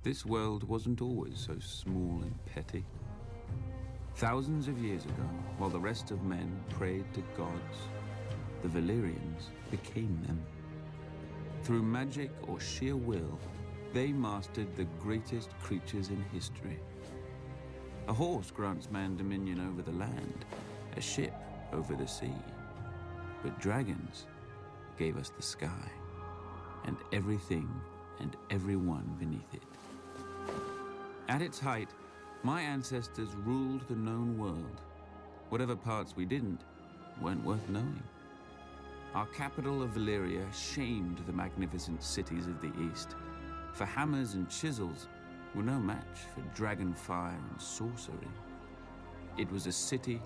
This world wasn't always so small and petty. Thousands of years ago, while the rest of men prayed to gods, the Valyrians became them. Through magic or sheer will, they mastered the greatest creatures in history. A horse grants man dominion over the land, a ship over the sea. But dragons gave us the sky, and everything and everyone beneath it. At its height, my ancestors ruled the known world. Whatever parts we didn't weren't worth knowing. Our capital of Valyria shamed the magnificent cities of the east, for hammers and chisels were no match for dragon fire and sorcery. It was a city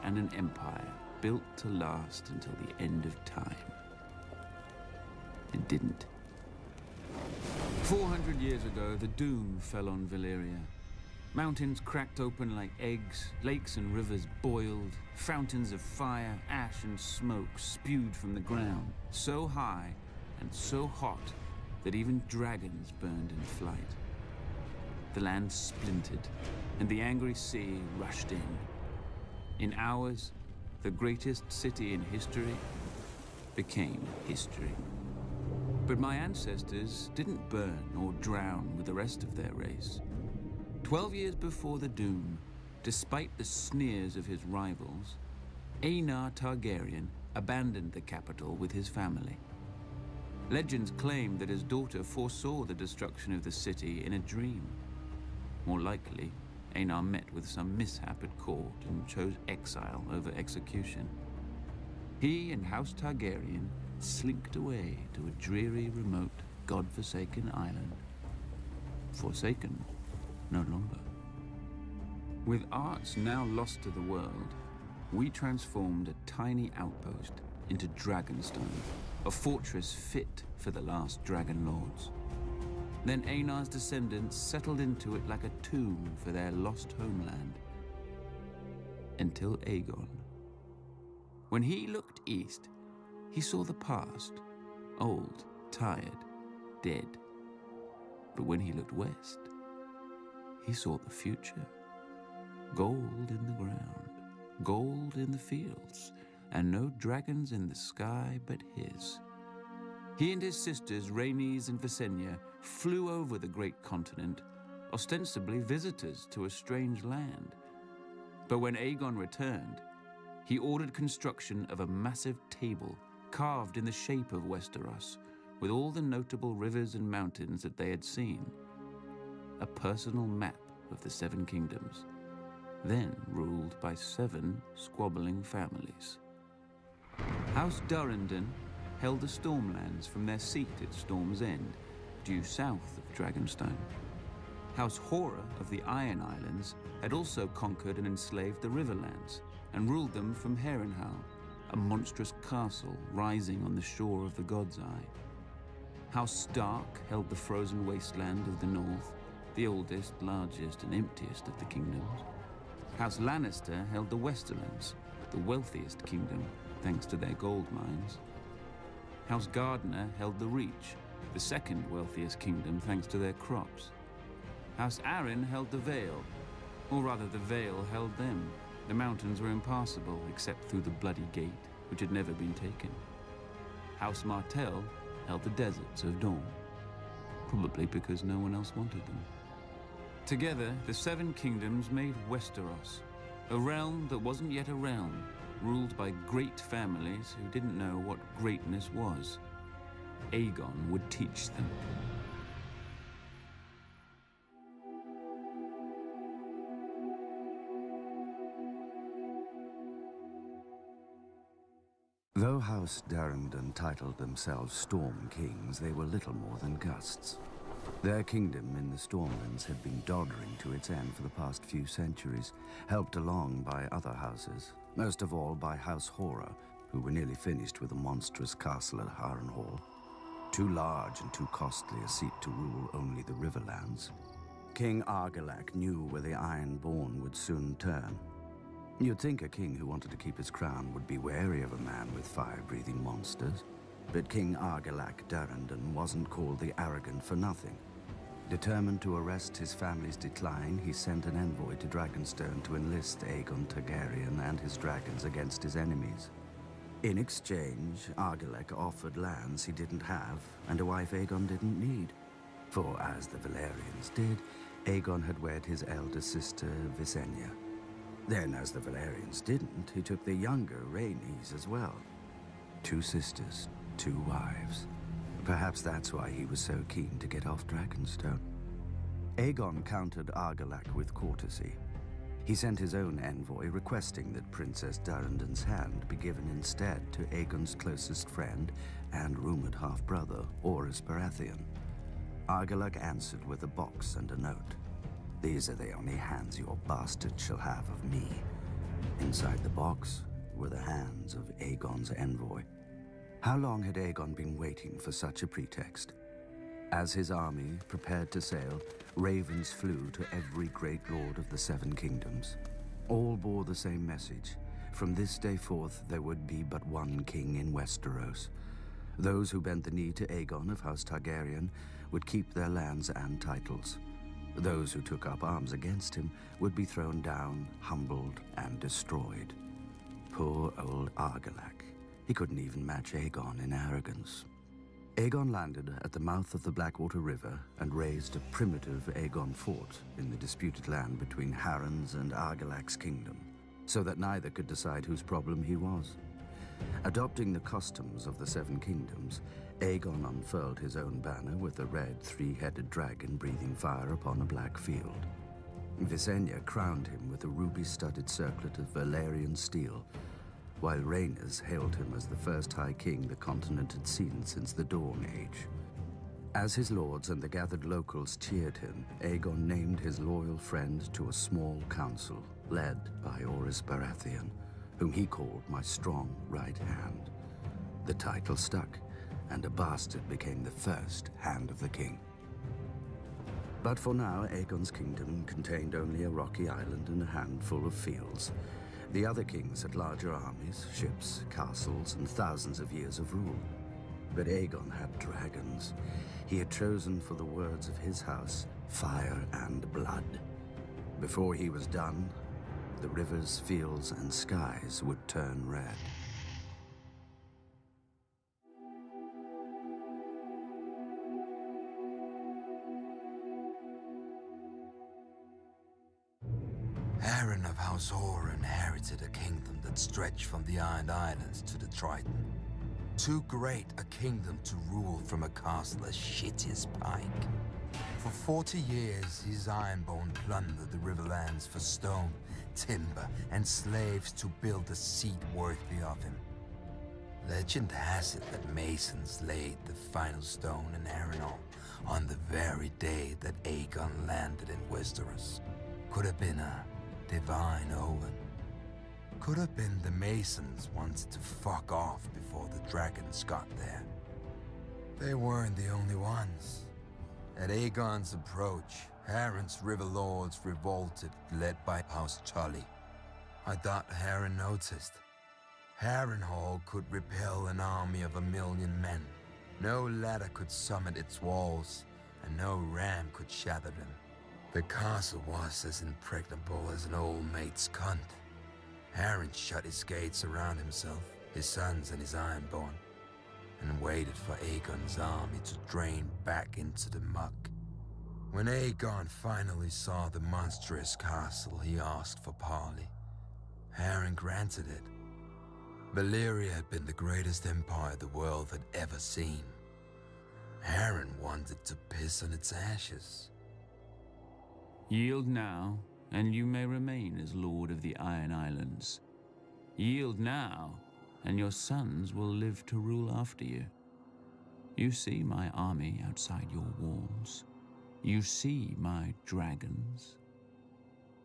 and an empire built to last until the end of time. It didn't. 400 years ago, the doom fell on Valyria. Mountains cracked open like eggs, lakes and rivers boiled, fountains of fire, ash and smoke spewed from the ground, so high and so hot that even dragons burned in flight. The land splintered, and the angry sea rushed in. In hours, the greatest city in history became history. But my ancestors didn't burn or drown with the rest of their race. 12 years before the doom, despite the sneers of his rivals, Aenar Targaryen abandoned the capital with his family. Legends claim that his daughter foresaw the destruction of the city in a dream. More likely, Aenar met with some mishap at court and chose exile over execution. He and House Targaryen slinked away to a dreary, remote, god-forsaken island. Forsaken no longer. With arts now lost to the world, we transformed a tiny outpost into Dragonstone, a fortress fit for the last dragon lords. Then Aenar's descendants settled into it like a tomb for their lost homeland. Until Aegon. When he looked east, he saw the past, old, tired, dead. But when he looked west, he saw the future. Gold in the ground, gold in the fields, and no dragons in the sky but his. He and his sisters, Rhaenys and Visenya, flew over the great continent, ostensibly visitors to a strange land. But when Aegon returned, he ordered construction of a massive table carved in the shape of Westeros, with all the notable rivers and mountains that they had seen. A personal map of the Seven Kingdoms, then ruled by 7 squabbling families. House Durrandon held the Stormlands from their seat at Storm's End, due south of Dragonstone. House Hora of the Iron Islands had also conquered and enslaved the Riverlands and ruled them from Harrenhal, a monstrous castle rising on the shore of the God's Eye. House Stark held the frozen wasteland of the north, the oldest, largest, and emptiest of the kingdoms. House Lannister held the Westerlands, the wealthiest kingdom, thanks to their gold mines. House Gardner held the Reach, the second wealthiest kingdom, thanks to their crops. House Arryn held the Vale, or rather the Vale held them. The mountains were impassable except through the Bloody Gate, which had never been taken. House Martell held the deserts of Dorne, probably because no one else wanted them. Together, the 7 kingdoms made Westeros, a realm that wasn't yet a realm, ruled by great families who didn't know what greatness was. Aegon would teach them. Though House Durrandon titled themselves Storm Kings, they were little more than gusts. Their kingdom in the Stormlands had been doddering to its end for the past few centuries, helped along by other houses, most of all by House Hora, who were nearly finished with a monstrous castle at Harrenhal. Too large and too costly a seat to rule only the Riverlands. King Argilac knew where the Ironborn would soon turn. You'd think a king who wanted to keep his crown would be wary of a man with fire-breathing monsters. But King Argilac Durrandon wasn't called the Arrogant for nothing. Determined to arrest his family's decline, he sent an envoy to Dragonstone to enlist Aegon Targaryen and his dragons against his enemies. In exchange, Argilac offered lands he didn't have and a wife Aegon didn't need. For, as the Valyrians did, Aegon had wed his elder sister, Visenya. Then, as the Valyrians didn't, he took the younger Rhaenys as well. 2 sisters, 2 wives. Perhaps that's why he was so keen to get off Dragonstone. Aegon countered Argilac with courtesy. He sent his own envoy requesting that Princess Durrandon's hand be given instead to Aegon's closest friend and rumored half-brother, Orys Baratheon. Argilac answered with a box and a note. "These are the only hands your bastard shall have of me." Inside the box were the hands of Aegon's envoy. How long had Aegon been waiting for such a pretext? As his army prepared to sail, ravens flew to every great lord of the 7 kingdoms. All bore the same message. From this day forth, there would be but one king in Westeros. Those who bent the knee to Aegon of House Targaryen would keep their lands and titles. Those who took up arms against him would be thrown down, humbled, and destroyed. Poor old Argilac. He couldn't even match Aegon in arrogance. Aegon landed at the mouth of the Blackwater River and raised a primitive Aegon fort in the disputed land between Harren's and Argilac's kingdom, so that neither could decide whose problem he was. Adopting the customs of the 7 kingdoms, Aegon unfurled his own banner with a red 3-headed dragon breathing fire upon a black field. Visenya crowned him with a ruby-studded circlet of Valyrian steel, while Rhaenys hailed him as the first High King the continent had seen since the Dawn Age. As his lords and the gathered locals cheered him, Aegon named his loyal friend to a small council, led by Orys Baratheon, whom he called my strong right hand. The title stuck, and a bastard became the first Hand of the King. But for now, Aegon's kingdom contained only a rocky island and a handful of fields. The other kings had larger armies, ships, castles, and thousands of years of rule. But Aegon had dragons. He had chosen for the words of his house, fire and blood. Before he was done, the rivers, fields, and skies would turn red. Harren of House Hoare inherited a kingdom that stretched from the Iron Islands to the Triton. Too great a kingdom to rule from a castle as shitty as Pike. For 40 years, his Ironborn plundered the riverlands for stone, timber, and slaves to build a seat worthy of him. Legend has it that masons laid the final stone in Harrenhal on the very day that Aegon landed in Westeros. Could have been a divine omen. Could have been the masons wanted to fuck off before the dragons got there. They weren't the only ones. At Aegon's approach, Harren's river lords revolted, led by House Tully. I doubt Harren noticed. Harrenhal could repel an army of 1,000,000 men. No ladder could summit its walls, and no ram could shatter them. The castle was as impregnable as an old mate's cunt. Harren shut his gates around himself, his sons and his Ironborn, and waited for Aegon's army to drain back into the muck. When Aegon finally saw the monstrous castle, he asked for parley. Harren granted it. Valyria had been the greatest empire the world had ever seen. Harren wanted to piss on its ashes. Yield now, and you may remain as Lord of the Iron Islands. Yield now, and your sons will live to rule after you. You see my army outside your walls. You see my dragons.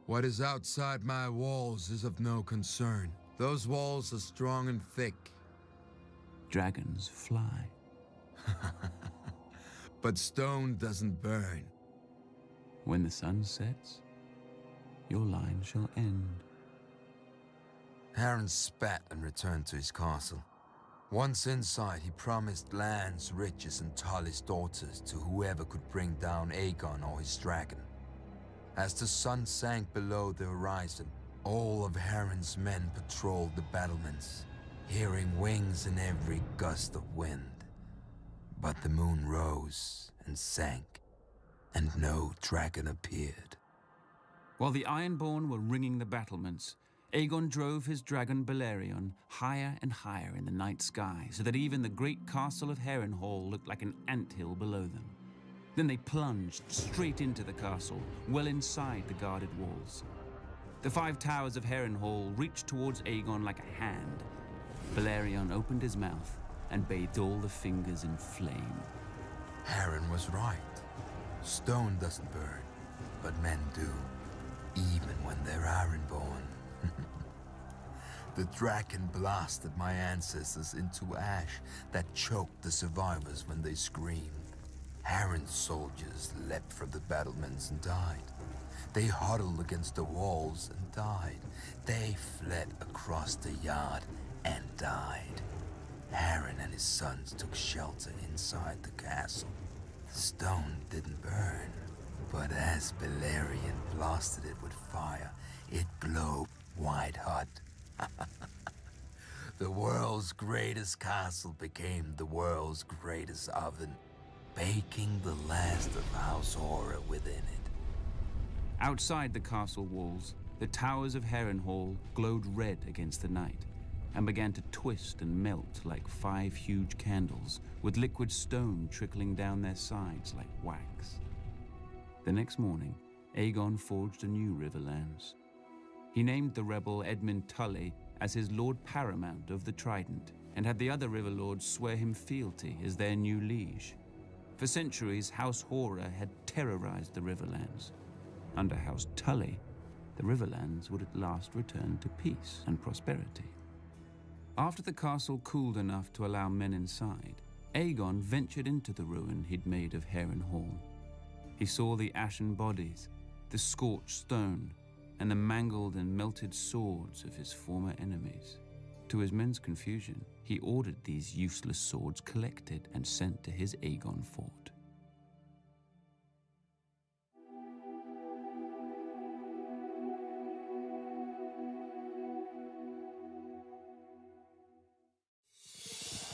What is outside my walls is of no concern. Those walls are strong and thick. Dragons fly. But stone doesn't burn. When the sun sets, your line shall end. Harren spat and returned to his castle. Once inside, he promised lands, riches, and Tully's daughters to whoever could bring down Aegon or his dragon. As the sun sank below the horizon, all of Harren's men patrolled the battlements, hearing wings in every gust of wind. But the moon rose and sank, and no dragon appeared. While the Ironborn were ringing the battlements, Aegon drove his dragon Balerion higher and higher in the night sky, so that even the great castle of Harrenhal looked like an anthill below them. Then they plunged straight into the castle, well inside the guarded walls. The 5 towers of Harrenhal reached towards Aegon like a hand. Balerion opened his mouth and bathed all the fingers in flame. Harren was right. Stone doesn't burn, but men do, even when they're Ironborn. The dragon blasted my ancestors into ash that choked the survivors when they screamed. Harren's soldiers leapt from the battlements and died. They huddled against the walls and died. They fled across the yard and died. Harren and his sons took shelter inside the castle. The stone didn't burn, but as Balerion blasted it with fire, it glowed white-hot. The world's greatest castle became the world's greatest oven, baking the last of House Horror within it. Outside the castle walls, the towers of Harrenhal glowed red against the night and began to twist and melt like 5 huge candles, with liquid stone trickling down their sides like wax. The next morning, Aegon forged a new Riverlands. He named the rebel Edmund Tully as his Lord Paramount of the Trident, and had the other river lords swear him fealty as their new liege. For centuries, House Horror had terrorized the Riverlands. Under House Tully, the Riverlands would at last return to peace and prosperity. After the castle cooled enough to allow men inside, Aegon ventured into the ruin he'd made of Harrenhal. He saw the ashen bodies, the scorched stone, and the mangled and melted swords of his former enemies. To his men's confusion, he ordered these useless swords collected and sent to his Aegon fort.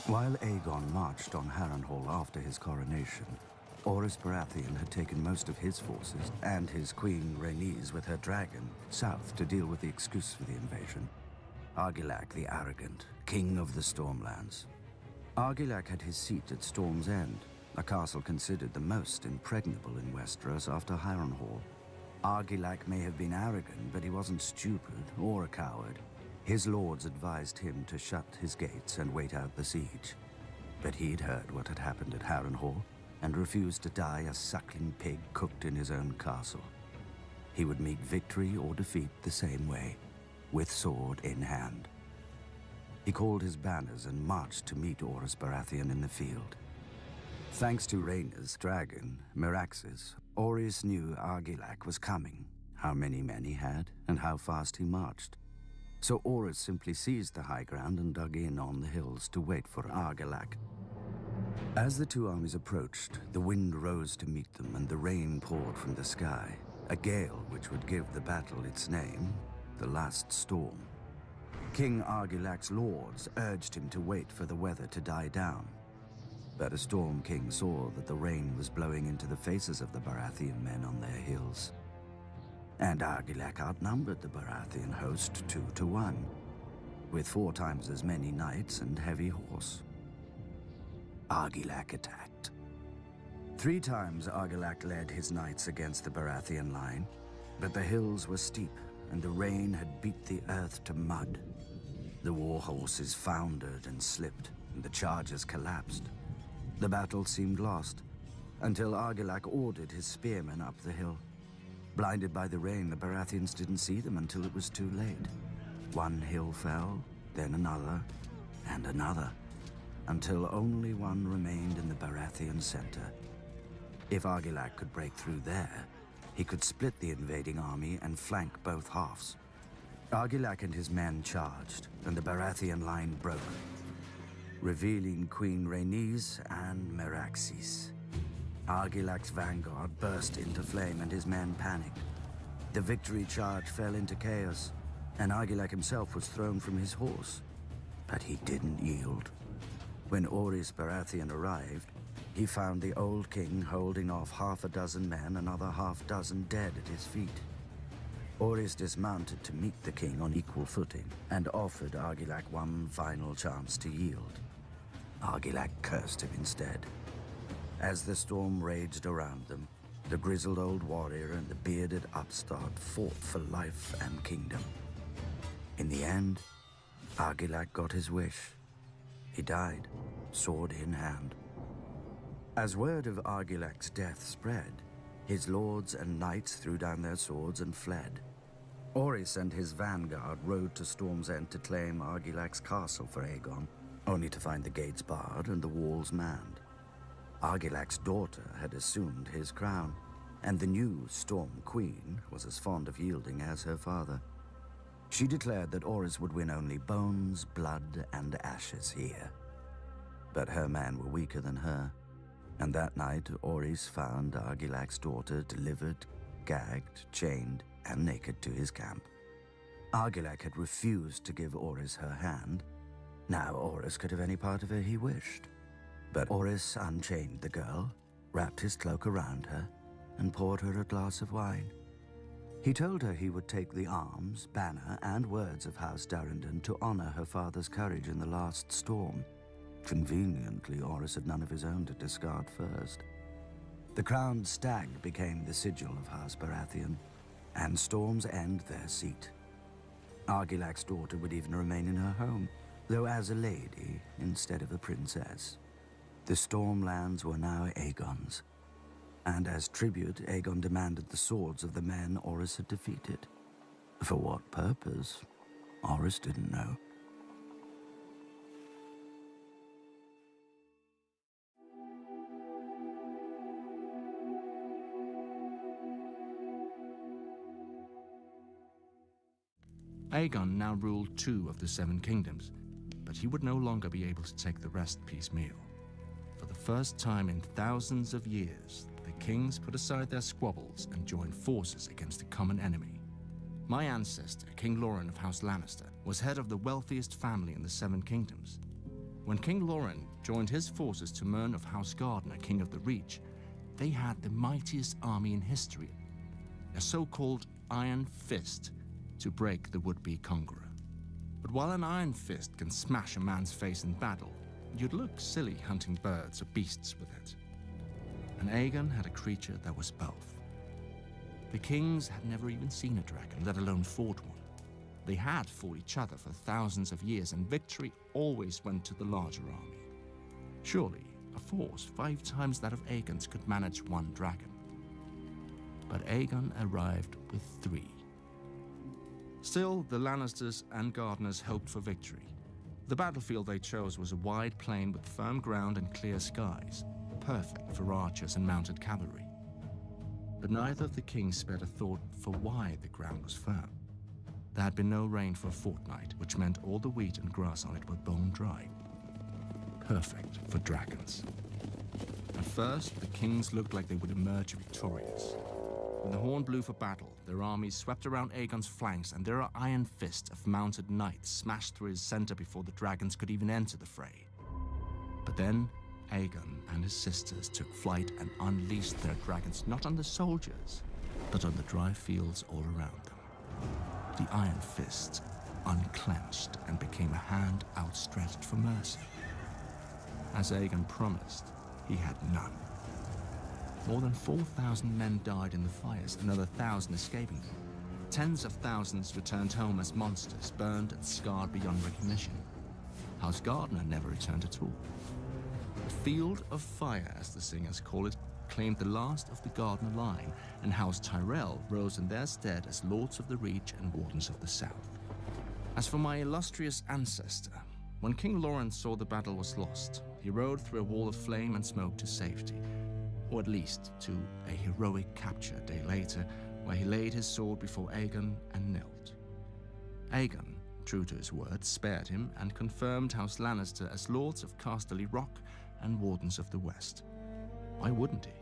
While Aegon marched on Harrenhal after his coronation, Orys Baratheon had taken most of his forces and his queen Rhaenys with her dragon south to deal with the excuse for the invasion. Argilac the Arrogant, king of the Stormlands. Argilac had his seat at Storm's End, a castle considered the most impregnable in Westeros after Harrenhal. Argilac may have been arrogant, but he wasn't stupid or a coward. His lords advised him to shut his gates and wait out the siege. But he'd heard what had happened at Harrenhal and refused to die a suckling pig cooked in his own castle. He would meet victory or defeat the same way, with sword in hand. He called his banners and marched to meet Orys Baratheon in the field. Thanks to Rhaenyra's dragon, Meraxes, Orys knew Argilac was coming, how many men he had, and how fast he marched. So Orys simply seized the high ground and dug in on the hills to wait for Argilac. As the two armies approached, the wind rose to meet them and the rain poured from the sky, a gale which would give the battle its name, the Last Storm. King Argilac's lords urged him to wait for the weather to die down. But a Storm King saw that the rain was blowing into the faces of the Baratheon men on their hills. And Argilac outnumbered the Baratheon host 2 to 1, with 4 times as many knights and heavy horse. Argilac attacked. 3 times Argilac led his knights against the Baratheon line, but the hills were steep and the rain had beat the earth to mud. The war horses foundered and slipped, and the chargers collapsed. The battle seemed lost, until Argilac ordered his spearmen up the hill. Blinded by the rain, the Baratheons didn't see them until it was too late. One hill fell, then another, and another, until only one remained in the Baratheon center. If Argilac could break through there, he could split the invading army and flank both halves. Argilac and his men charged, and the Baratheon line broke. revealing Queen Rhaenys and Meraxes. Argilac's vanguard burst into flame and his men panicked. The victory charge fell into chaos, and Argilac himself was thrown from his horse. But he didn't yield. When Orys Baratheon arrived, he found the old king holding off half a dozen men, another half dozen dead at his feet. Orys dismounted to meet the king on equal footing and offered Argilac one final chance to yield. Argilac cursed him instead. As the storm raged around them, the grizzled old warrior and the bearded upstart fought for life and kingdom. In the end, Argilac got his wish. He died, sword in hand. As word of Argilac's death spread, his lords and knights threw down their swords and fled. Orys and his vanguard rode to Storm's End to claim Argilac's castle for Aegon, only to find the gates barred and the walls manned. Argilac's daughter had assumed his crown, and the new Storm Queen was as fond of yielding as her father. She declared that Orys would win only bones, blood, and ashes here. But her men were weaker than her, and that night Orys found Argilac's daughter delivered, gagged, chained, and naked to his camp. Argilac had refused to give Orys her hand. Now Orys could have any part of her he wished. But Orys unchained the girl, wrapped his cloak around her, and poured her a glass of wine. He told her he would take the arms, banner, and words of House Durrandon to honor her father's courage in the last storm. Conveniently, Orys had none of his own to discard first. The crowned stag became the sigil of House Baratheon, and Storm's End their seat. Argilac's daughter would even remain in her home, though as a lady instead of a princess. The Stormlands were now Aegon's, and as tribute, Aegon demanded the swords of the men Orys had defeated. For what purpose, Orys didn't know. Aegon now ruled 2 of the 7 kingdoms, but he would no longer be able to take the rest piecemeal. For the first time in thousands of years, the kings put aside their squabbles and joined forces against a common enemy. My ancestor, King Loren of House Lannister, was head of the wealthiest family in the 7 kingdoms. When King Loren joined his forces to Mern of House Gardner, king of the Reach, they had the mightiest army in history, a so-called Iron Fist, to break the would-be conqueror. But while an iron fist can smash a man's face in battle, you'd look silly hunting birds or beasts with it. And Aegon had a creature that was both. The kings had never even seen a dragon, let alone fought one. They had fought each other for thousands of years, and victory always went to the larger army. Surely, a force 5 times that of Aegon's could manage 1 dragon. But Aegon arrived with 3. Still, the Lannisters and Gardeners hoped for victory. The battlefield they chose was a wide plain with firm ground and clear skies, perfect for archers and mounted cavalry. But neither of the kings spared a thought for why the ground was firm. There had been no rain for a fortnight, which meant all the wheat and grass on it were bone dry. Perfect for dragons. At first, the kings looked like they would emerge victorious. When the horn blew for battle, their armies swept around Aegon's flanks, and their iron fist of mounted knights smashed through his center before the dragons could even enter the fray. But then, Aegon and his sisters took flight and unleashed their dragons not on the soldiers, but on the dry fields all around them. The iron fist unclenched and became a hand outstretched for mercy. As Aegon promised, he had none. More than 4,000 men died in the fires, another 1,000 escaping them. Tens of thousands returned home as monsters, burned and scarred beyond recognition. House Gardner never returned at all. The Field of Fire, as the singers call it, claimed the last of the Gardner line, and House Tyrell rose in their stead as Lords of the Reach and Wardens of the South. As for my illustrious ancestor, when King Loren saw the battle was lost, he rode through a wall of flame and smoke to safety, or at least to a heroic capture a day later, where he laid his sword before Aegon and knelt. Aegon, true to his word, spared him and confirmed House Lannister as Lords of Casterly Rock and Wardens of the West. Why wouldn't he?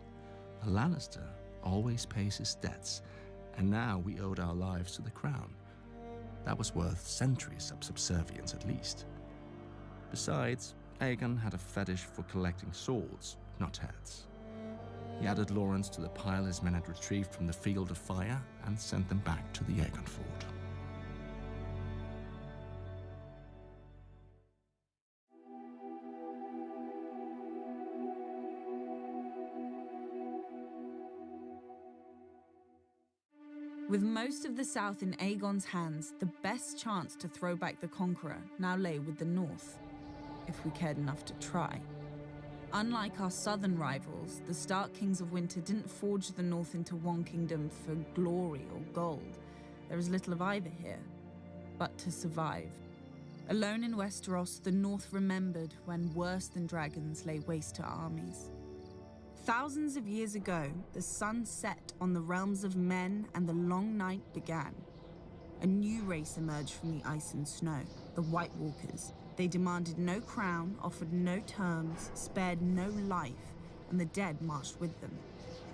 A Lannister always pays his debts, and now we owed our lives to the crown. That was worth centuries of subservience at least. Besides, Aegon had a fetish for collecting swords, not heads. He added Lawrence to the pile his men had retrieved from the Field of Fire and sent them back to the Aegon Fort. With most of the south in Aegon's hands, the best chance to throw back the Conqueror now lay with the north, if we cared enough to try. Unlike our southern rivals, the Stark Kings of Winter didn't forge the north into one kingdom for glory or gold. There is little of either here, but to survive. Alone in Westeros, the north remembered when worse than dragons lay waste to armies. Thousands of years ago, the sun set on the realms of men and the long night began. A new race emerged from the ice and snow, the White Walkers. They demanded no crown, offered no terms, spared no life, and the dead marched with them.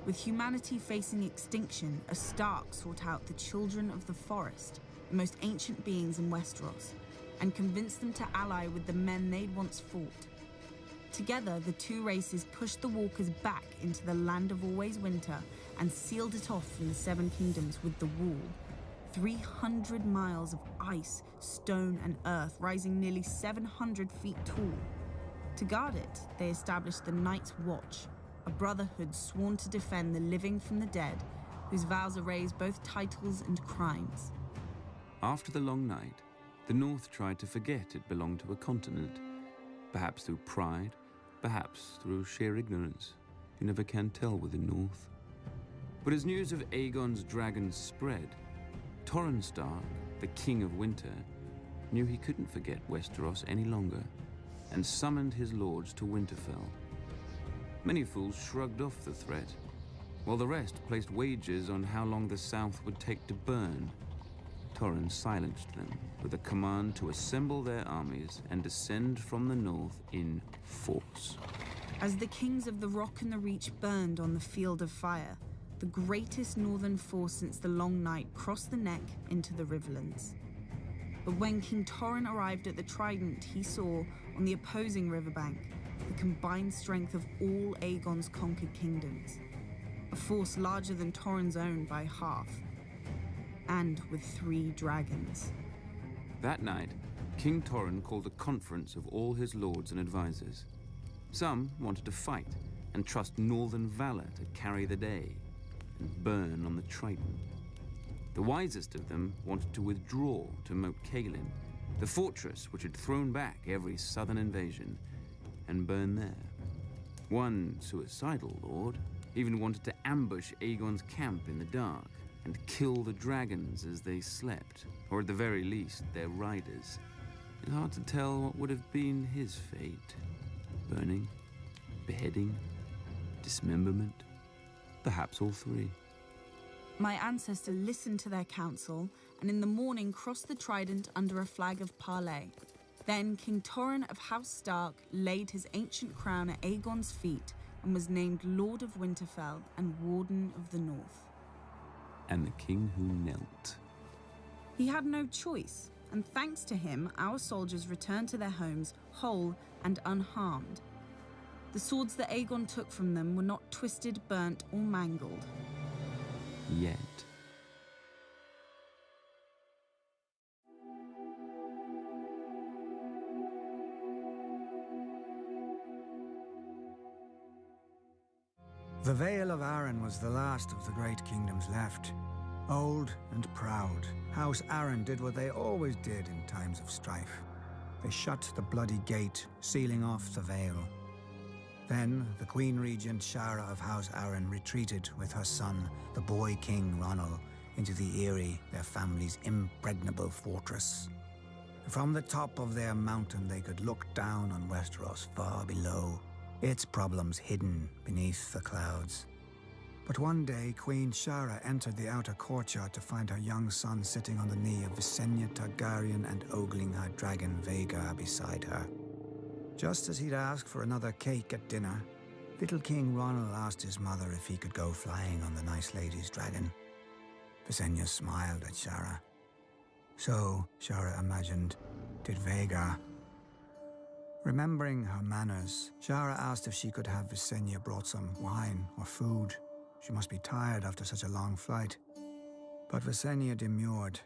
With humanity facing extinction, a Stark sought out the children of the forest, the most ancient beings in Westeros, and convinced them to ally with the men they'd once fought. Together, the two races pushed the Walkers back into the land of always winter and sealed it off from the Seven Kingdoms with the Wall. 300 miles of ice, stone, and earth, rising nearly 700 feet tall. To guard it, they established the Night's Watch, a brotherhood sworn to defend the living from the dead, whose vows erased both titles and crimes. After the long night, the North tried to forget it belonged to a continent. Perhaps through pride, perhaps through sheer ignorance. You never can tell with the North. But as news of Aegon's dragons spread, Torrhen Stark, the King of Winter, knew he couldn't forget Westeros any longer, and summoned his lords to Winterfell. Many fools shrugged off the threat, while the rest placed wagers on how long the South would take to burn. Torrhen silenced them with a command to assemble their armies and descend from the north in force. As the kings of the Rock and the Reach burned on the Field of Fire, the greatest northern force since the Long Night crossed the neck into the Riverlands. But when King Torrhen arrived at the Trident, he saw, on the opposing riverbank, the combined strength of all Aegon's conquered kingdoms. A force larger than Torrhen's own by half, and with 3 dragons. That night, King Torrhen called a conference of all his lords and advisors. Some wanted to fight and trust northern valor to carry the day and burn on the Trident. The wisest of them wanted to withdraw to Moat Cailin, the fortress which had thrown back every southern invasion, and burn there. One suicidal lord even wanted to ambush Aegon's camp in the dark and kill the dragons as they slept, or at the very least, their riders. It's hard to tell what would have been his fate. Burning, beheading, dismemberment, perhaps all 3. My ancestor listened to their counsel, and in the morning crossed the Trident under a flag of parley. Then King Torrhen of House Stark laid his ancient crown at Aegon's feet and was named Lord of Winterfell and Warden of the North. And the king who knelt. He had no choice, and thanks to him, our soldiers returned to their homes whole and unharmed. The swords that Aegon took from them were not twisted, burnt, or mangled. Yet. The Vale of Arryn was the last of the great kingdoms left. Old and proud, House Arryn did what they always did in times of strife. They shut the bloody gate, sealing off the Vale. Then the Queen Regent Shara of House Arryn retreated with her son, the boy King Ronald, into the Eyrie, their family's impregnable fortress. From the top of their mountain they could look down on Westeros far below, its problems hidden beneath the clouds. But one day, Queen Shara entered the outer courtyard to find her young son sitting on the knee of Visenya Targaryen and ogling her dragon Vhagar beside her. Just as he'd asked for another cake at dinner, little King Ronald asked his mother if he could go flying on the nice lady's dragon. Visenya smiled at Shara. So, Shara imagined, did Vhagar. Remembering her manners, Shara asked if she could have Visenya brought some wine or food. She must be tired after such a long flight. But Visenya demurred.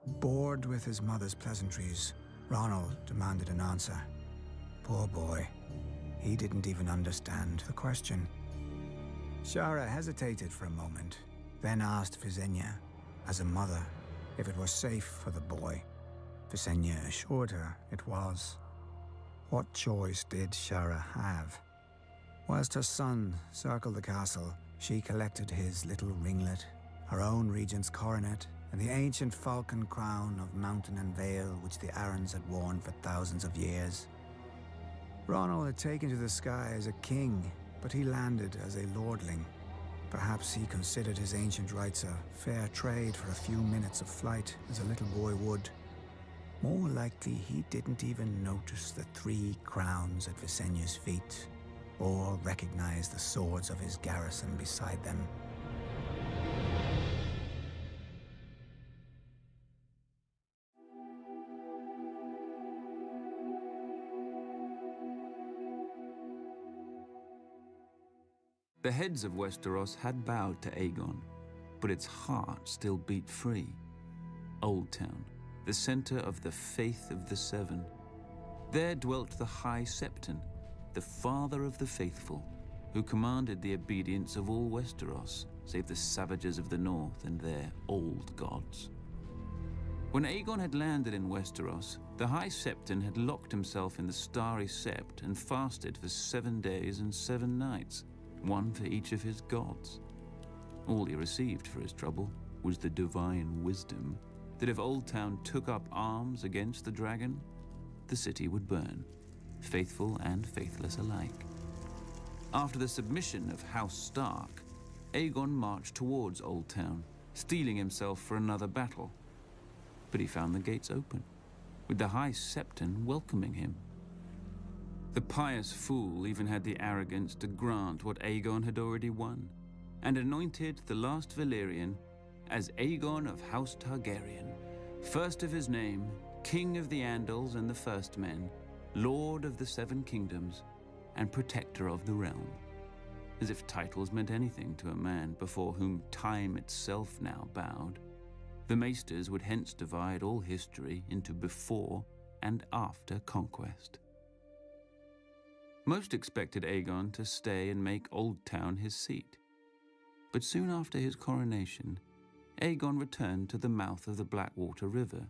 Bored with his mother's pleasantries, Ronald demanded an answer. Poor boy. He didn't even understand the question. Shara hesitated for a moment, then asked Visenya, as a mother, if it was safe for the boy. Visenya assured her it was. What choice did Shara have? Whilst her son circled the castle, she collected his little ringlet, her own regent's coronet, and the ancient falcon crown of mountain and vale which the Arryns had worn for thousands of years. Ronald had taken to the sky as a king, but he landed as a lordling. Perhaps he considered his ancient rights a fair trade for a few minutes of flight, as a little boy would. More likely, he didn't even notice the 3 crowns at Visenya's feet, or recognize the swords of his garrison beside them. The heads of Westeros had bowed to Aegon, but its heart still beat free. Old Town, the center of the faith of the Seven. There dwelt the High Septon, the father of the faithful, who commanded the obedience of all Westeros, save the savages of the north and their old gods. When Aegon had landed in Westeros, the High Septon had locked himself in the Starry Sept and fasted for 7 days and 7 nights, one for each of his gods. All he received for his trouble was the divine wisdom that if Old Town took up arms against the dragon, the city would burn, faithful and faithless alike. After the submission of House Stark, Aegon marched towards Old Town, steeling himself for another battle. But he found the gates open, with the High Septon welcoming him. The pious fool even had the arrogance to grant what Aegon had already won, and anointed the last Valyrian as Aegon of House Targaryen, first of his name, King of the Andals and the First Men, Lord of the 7 Kingdoms, and Protector of the Realm. As if titles meant anything to a man before whom time itself now bowed. The Maesters would hence divide all history into before and after conquest. Most expected Aegon to stay and make Old Town his seat. But soon after his coronation, Aegon returned to the mouth of the Blackwater River,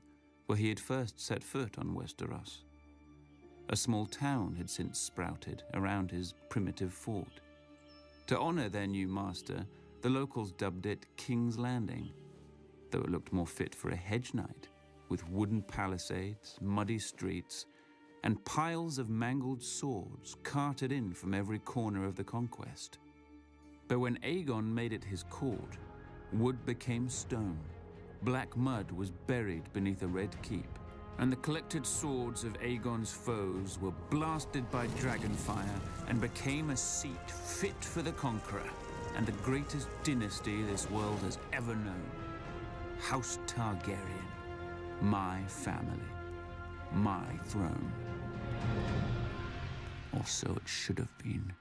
where he had first set foot on Westeros. A small town had since sprouted around his primitive fort. To honor their new master, the locals dubbed it King's Landing, though it looked more fit for a hedge knight, with wooden palisades, muddy streets, and piles of mangled swords carted in from every corner of the conquest. But when Aegon made it his court, wood became stone, black mud was buried beneath a red keep, and the collected swords of Aegon's foes were blasted by dragonfire and became a seat fit for the conqueror and the greatest dynasty this world has ever known. House Targaryen, my family, my throne. Or so it should have been.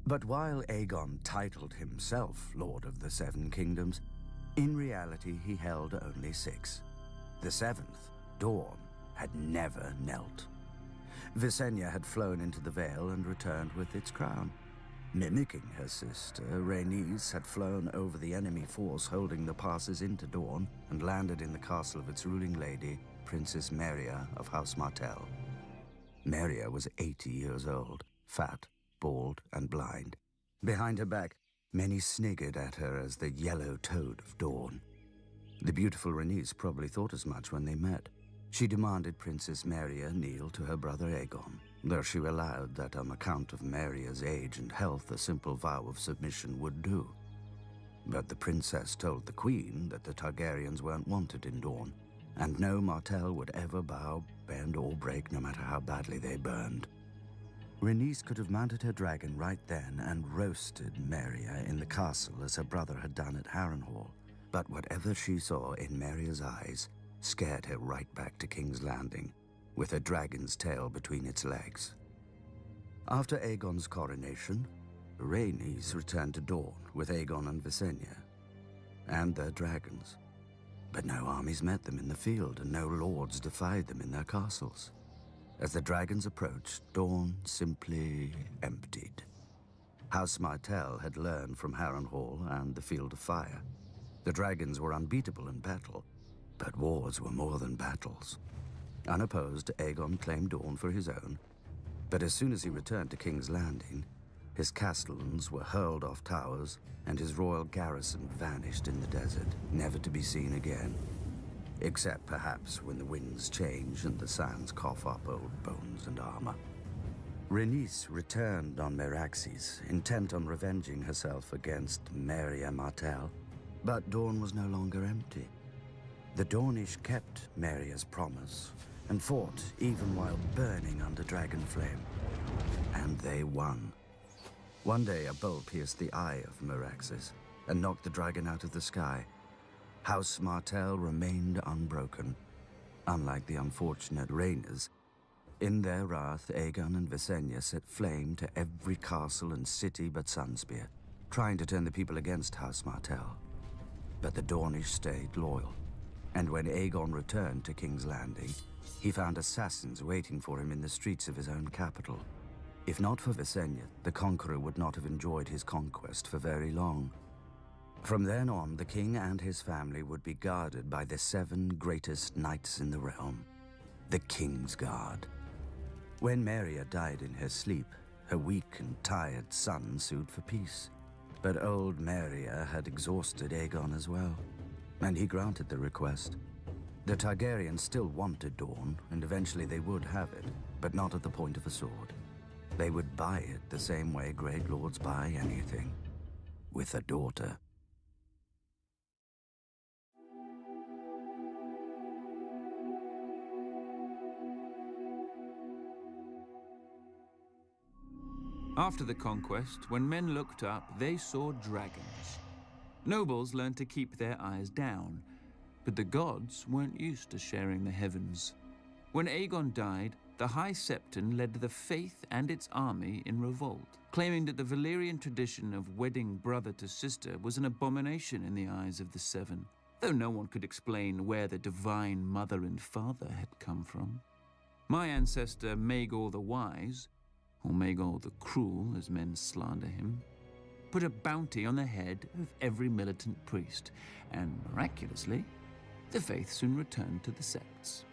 But while Aegon titled himself Lord of the 7 Kingdoms, in reality he held only 6. The 7th, Dawn, had never knelt. Visenya had flown into the Vale and returned with its crown. Mimicking her sister, Rhaenys had flown over the enemy force holding the passes into Dawn and landed in the castle of its ruling lady, Princess Meria of House Martell. Meria was 80 years old, fat, bald, and blind. Behind her back, many sniggered at her as the yellow toad of Dawn. The beautiful Rhaenys probably thought as much when they met. She demanded Princess Meria kneel to her brother Aegon, though she allowed that on account of Meria's age and health a simple vow of submission would do. But the princess told the queen that the Targaryens weren't wanted in Dorne, and no Martell would ever bow, bend, or break no matter how badly they burned. Rhaenys could have mounted her dragon right then and roasted Meria in the castle as her brother had done at Harrenhal, but whatever she saw in Meria's eyes scared her right back to King's Landing, with her dragon's tail between its legs. After Aegon's coronation, Rhaenys returned to Dorne with Aegon and Visenya, and their dragons. But no armies met them in the field, and no lords defied them in their castles. As the dragons approached, Dorne simply emptied. House Martell had learned from Harrenhal and the Field of Fire. The dragons were unbeatable in battle, but wars were more than battles. Unopposed, Aegon claimed Dorne for his own, but as soon as he returned to King's Landing, his castellans were hurled off towers, and his royal garrison vanished in the desert, never to be seen again. Except perhaps when the winds change and the sands cough up old bones and armor. Rhaenys returned on Meraxes, intent on revenging herself against Meria Martell, but Dorne was no longer empty. The Dornish kept Meria's promise and fought even while burning under dragon flame. And they won. One day a bolt pierced the eye of Meraxes and knocked the dragon out of the sky. House Martell remained unbroken. Unlike the unfortunate Rhaenys, in their wrath, Aegon and Visenya set flame to every castle and city but Sunspear, trying to turn the people against House Martell. But the Dornish stayed loyal, and when Aegon returned to King's Landing, he found assassins waiting for him in the streets of his own capital. If not for Visenya, the Conqueror would not have enjoyed his conquest for very long. From then on, the king and his family would be guarded by the 7 greatest knights in the realm, the King's Guard. When Meria died in her sleep, her weak and tired son sued for peace. But old Meria had exhausted Aegon as well, and he granted the request. The Targaryens still wanted Dorne, and eventually they would have it, but not at the point of a sword. They would buy it the same way great lords buy anything, with a daughter. After the conquest, when men looked up, they saw dragons. Nobles learned to keep their eyes down, but the gods weren't used to sharing the heavens. When Aegon died, the High Septon led the Faith and its army in revolt, claiming that the Valyrian tradition of wedding brother to sister was an abomination in the eyes of the Seven, though no one could explain where the divine mother and father had come from. My ancestor Maegor the Wise, or Maegor the Cruel as men slander him, put a bounty on the head of every militant priest, and miraculously, the faith soon returned to the sects.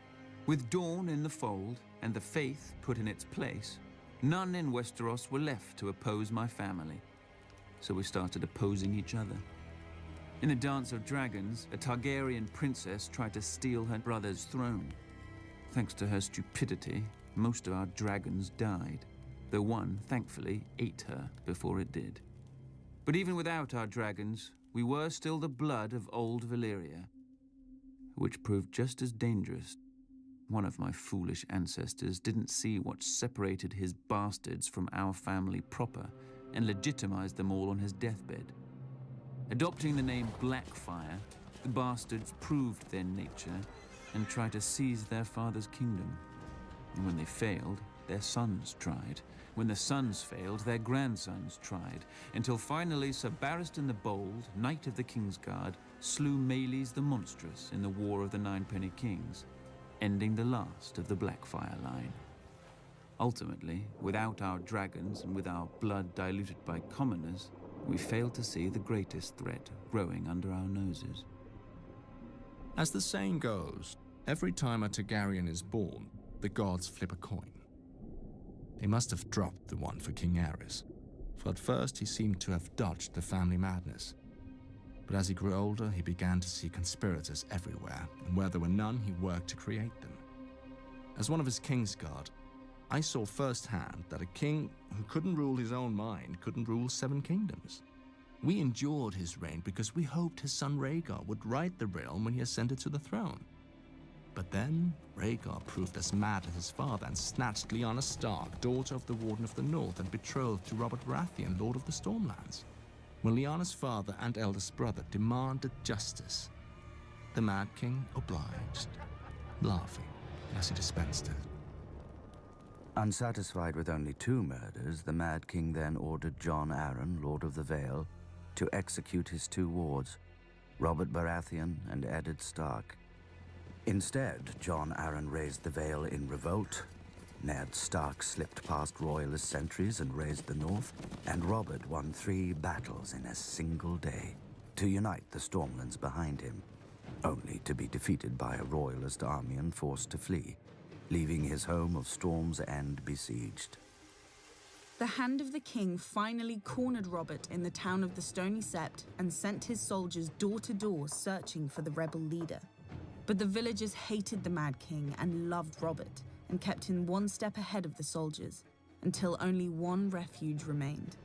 With Dorne in the fold and the faith put in its place, none in Westeros were left to oppose my family, so we started opposing each other. In the Dance of Dragons, a Targaryen princess tried to steal her brother's throne. Thanks to her stupidity, most of our dragons died, though one, thankfully, ate her before it did. But even without our dragons, we were still the blood of old Valyria, which proved just as dangerous. One of my foolish ancestors didn't see what separated his bastards from our family proper and legitimized them all on his deathbed. Adopting the name Blackfire, the bastards proved their nature and tried to seize their father's kingdom. And when they failed, their sons tried. When the sons failed, their grandsons tried, until finally Sir Barristan the Bold, Knight of the King's Guard, slew Meleys the Monstrous in the War of the Ninepenny Kings, ending the last of the Blackfire line. Ultimately, without our dragons and with our blood diluted by commoners, we failed to see the greatest threat growing under our noses. As the saying goes, every time a Targaryen is born, the gods flip a coin. They must have dropped the one for King Aerys, for at first he seemed to have dodged the family madness. But as he grew older, he began to see conspirators everywhere, and where there were none, he worked to create them. As one of his Kingsguard, I saw firsthand that a king who couldn't rule his own mind couldn't rule 7 kingdoms. We endured his reign because we hoped his son Rhaegar would right the realm when he ascended to the throne. But then Rhaegar proved as mad as his father and snatched Lyanna Stark, daughter of the Warden of the North and betrothed to Robert Baratheon, Lord of the Stormlands. When Lyanna's father and eldest brother demanded justice, the Mad King obliged, laughing as he dispensed it. Unsatisfied with only 2 murders, the Mad King then ordered Jon Arryn, Lord of the Vale, to execute his 2 wards, Robert Baratheon and Eddard Stark. Instead, Jon Arryn raised the Vale in revolt, Ned Stark slipped past royalist sentries and raised the north, and Robert won 3 battles in a single day to unite the Stormlands behind him, only to be defeated by a royalist army and forced to flee, leaving his home of Storm's End besieged. The Hand of the King finally cornered Robert in the town of the Stony Sept and sent his soldiers door to door searching for the rebel leader. But the villagers hated the Mad King and loved Robert and kept him 1 step ahead of the soldiers until only one refuge remained.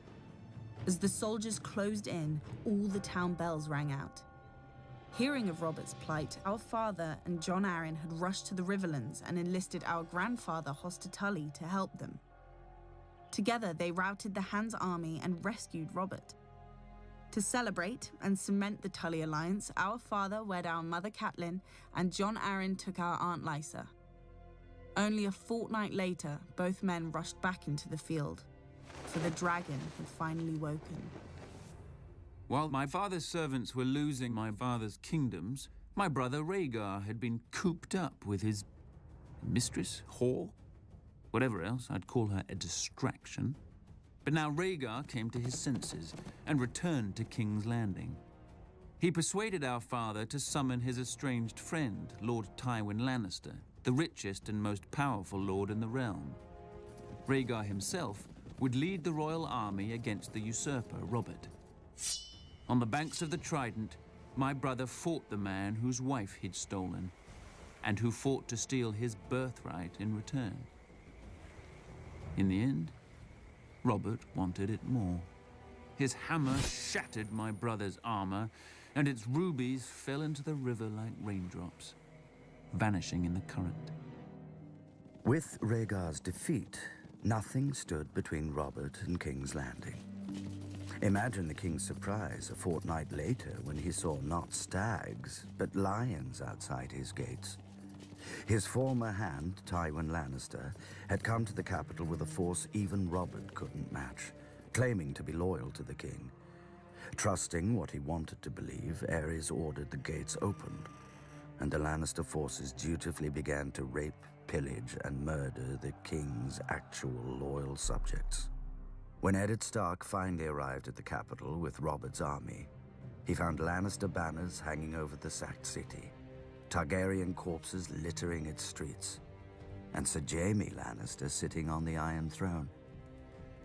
As the soldiers closed in, all the town bells rang out. Hearing of Robert's plight, our father and Jon Arryn had rushed to the Riverlands and enlisted our grandfather Hoster Tully to help them. Together, they routed the Hand's army and rescued Robert. To celebrate and cement the Tully alliance, our father wed our mother Catelyn, and Jon Arryn took our aunt Lysa. Only a fortnight later, both men rushed back into the field, for the dragon had finally woken. While my father's servants were losing my father's kingdoms, my brother Rhaegar had been cooped up with his mistress, whore, whatever else, I'd call her a distraction. But now Rhaegar came to his senses and returned to King's Landing. He persuaded our father to summon his estranged friend, Lord Tywin Lannister, the richest and most powerful lord in the realm. Rhaegar himself would lead the royal army against the usurper, Robert. On the banks of the Trident, my brother fought the man whose wife he'd stolen, and who fought to steal his birthright in return. In the end, Robert wanted it more. His hammer shattered my brother's armor, and its rubies fell into the river like raindrops, vanishing in the current. With Rhaegar's defeat, nothing stood between Robert and King's Landing. Imagine the king's surprise a fortnight later when he saw not stags, but lions outside his gates. His former hand, Tywin Lannister, had come to the capital with a force even Robert couldn't match, claiming to be loyal to the king. Trusting what he wanted to believe, Aerys ordered the gates opened, and the Lannister forces dutifully began to rape, pillage, and murder the king's actual loyal subjects. When Eddard Stark finally arrived at the capital with Robert's army, he found Lannister banners hanging over the sacked city, Targaryen corpses littering its streets, and Sir Jaime Lannister sitting on the Iron Throne.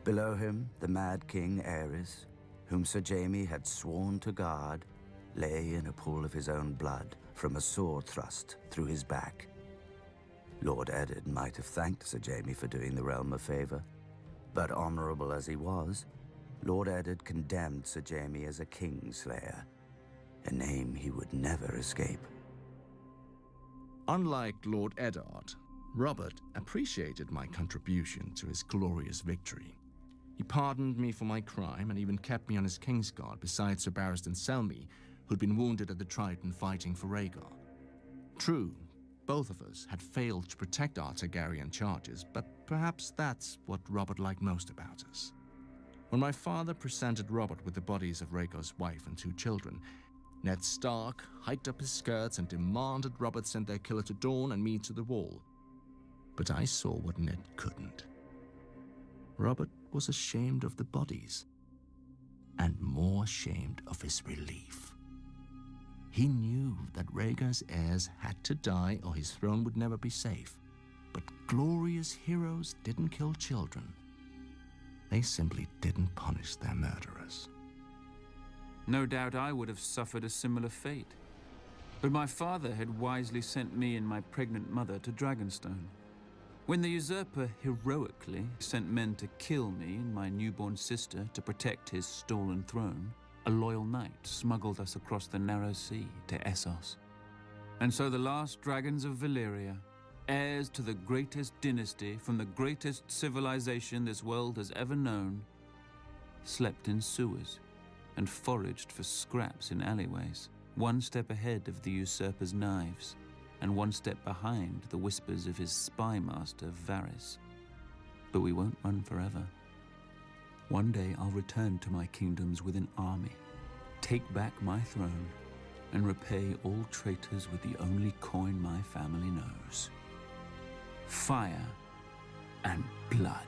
Below him, the Mad King Aerys, whom Sir Jaime had sworn to guard, lay in a pool of his own blood from a sword thrust through his back. Lord Eddard might have thanked Sir Jaime for doing the realm a favor, but honorable as he was, Lord Eddard condemned Sir Jaime as a kingslayer, a name he would never escape. Unlike Lord Eddard, Robert appreciated my contribution to his glorious victory. He pardoned me for my crime and even kept me on his Kingsguard beside Sir Barristan Selmy, who'd been wounded at the Trident fighting for Rhaegar. True, both of us had failed to protect our Targaryen charges, but perhaps that's what Robert liked most about us. When my father presented Robert with the bodies of Rhaegar's wife and 2 children, Ned Stark hiked up his skirts and demanded Robert send their killer to Dorne and me to the Wall. But I saw what Ned couldn't. Robert was ashamed of the bodies, and more ashamed of his relief. He knew that Rhaegar's heirs had to die or his throne would never be safe. But glorious heroes didn't kill children. They simply didn't punish their murderers. No doubt I would have suffered a similar fate. But my father had wisely sent me and my pregnant mother to Dragonstone. When the usurper heroically sent men to kill me and my newborn sister to protect his stolen throne, a loyal knight smuggled us across the narrow sea to Essos. And so the last dragons of Valyria, heirs to the greatest dynasty from the greatest civilization this world has ever known, slept in sewers and foraged for scraps in alleyways, one step ahead of the usurper's knives, and one step behind the whispers of his spy master, Varys. But we won't run forever. One day I'll return to my kingdoms with an army, take back my throne, and repay all traitors with the only coin my family knows: fire and blood.